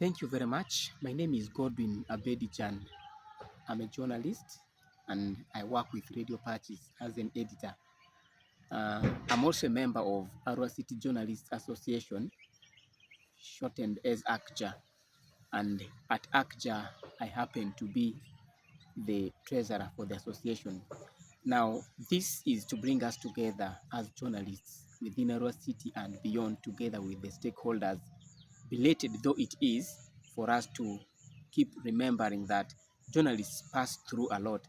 Thank you very much. My name is Godwin Abedican. I'm a journalist and I work with Radio Patches as an editor. I'm also a member of Arua City Journalists Association, shortened as ACJA. And at ACJA, I happen to be the treasurer for the association. Now, this is to bring us together as journalists within Arua City and beyond, together with the stakeholders, belated though it is, for us to keep remembering that journalists pass through a lot.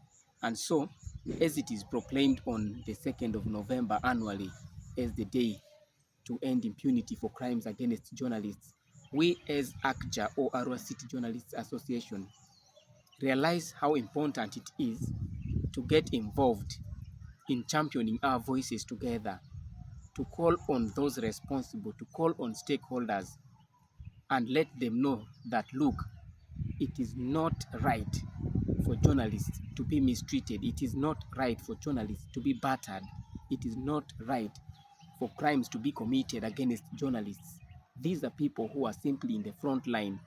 And so, as it is proclaimed on the 2nd of November annually as the day to end impunity for crimes against journalists, we as ACJA, or Arua City Journalists Association, realize how important it is to get involved in championing our voices together, to call on those responsible, to call on stakeholders, and let them know that, look, it is not right for journalists to be mistreated. It is not right for journalists to be battered. It is not right for crimes to be committed against journalists. These are people who are simply in the front line.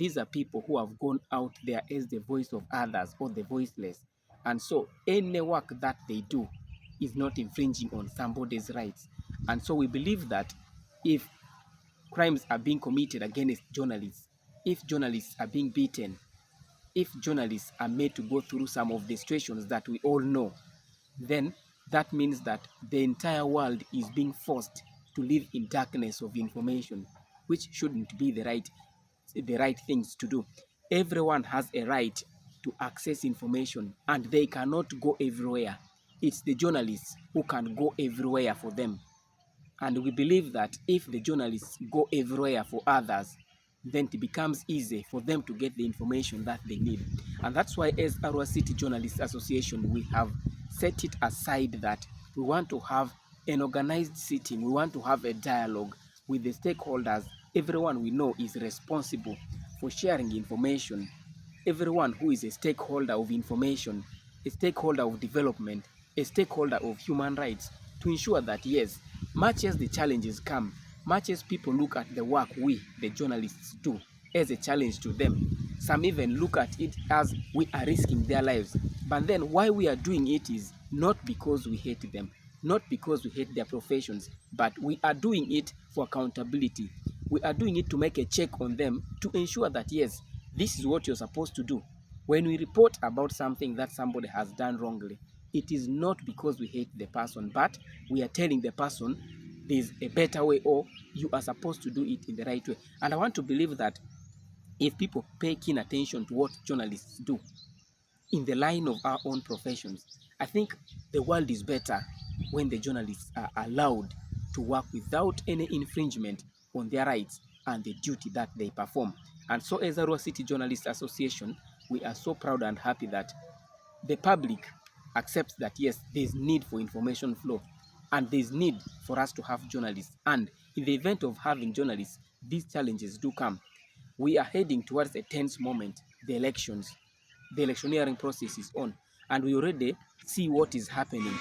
These are people who have gone out there as the voice of others or the voiceless. And so any work that they do is not infringing on somebody's rights. And so we believe that if crimes are being committed against journalists, if journalists are being beaten, if journalists are made to go through some of the situations that we all know, then that means that the entire world is being forced to live in darkness of information, which shouldn't be the right things to do. Everyone has a right to access information, and they cannot go everywhere. It's the journalists who can go everywhere for them. And we believe that if the journalists go everywhere for others, then it becomes easy for them to get the information that they need. And that's why, as Arua City Journalists Association, we have set it aside that we want to have an organized sitting. We want to have a dialogue with the stakeholders. Everyone we know is responsible for sharing information. Everyone who is a stakeholder of information, a stakeholder of development, a stakeholder of human rights, to ensure that, yes, much as the challenges come, much as people look at the work we, the journalists, do as a challenge to them, some even look at it as we are risking their lives. But then why we are doing it is not because we hate them, not because we hate their professions, but we are doing it for accountability. We are doing it to make a check on them, to ensure that, yes, this is what you're supposed to do. When we report about something that somebody has done wrongly, it is not because we hate the person, but we are telling the person there's a better way, or you are supposed to do it in the right way. And I want to believe that if people pay keen attention to what journalists do in the line of our own professions, I think the world is better when the journalists are allowed to work without any infringement on their rights and the duty that they perform. And so, as Arua City Journalists Association, we are so proud and happy that the public accepts that, yes, there's need for information flow and there's need for us to have journalists. And in the event of having journalists, these challenges do come. We are heading towards a tense moment, the elections. The electioneering process is on, and we already see what is happening.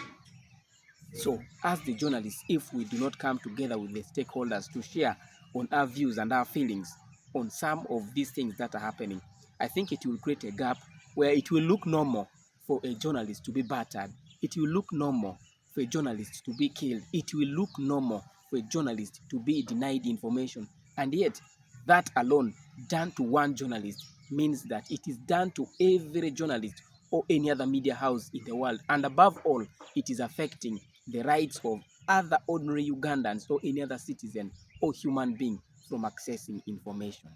So, as the journalists, if we do not come together with the stakeholders to share on our views and our feelings on some of these things that are happening, I think it will create a gap where it will look normal for a journalist to be battered. It will look normal for a journalist to be killed. It will look normal for a journalist to be denied information. And yet, that alone, done to one journalist, means that it is done to every journalist or any other media house in the world. And above all, it is affecting the rights of other ordinary Ugandans or any other citizen or human being from accessing information.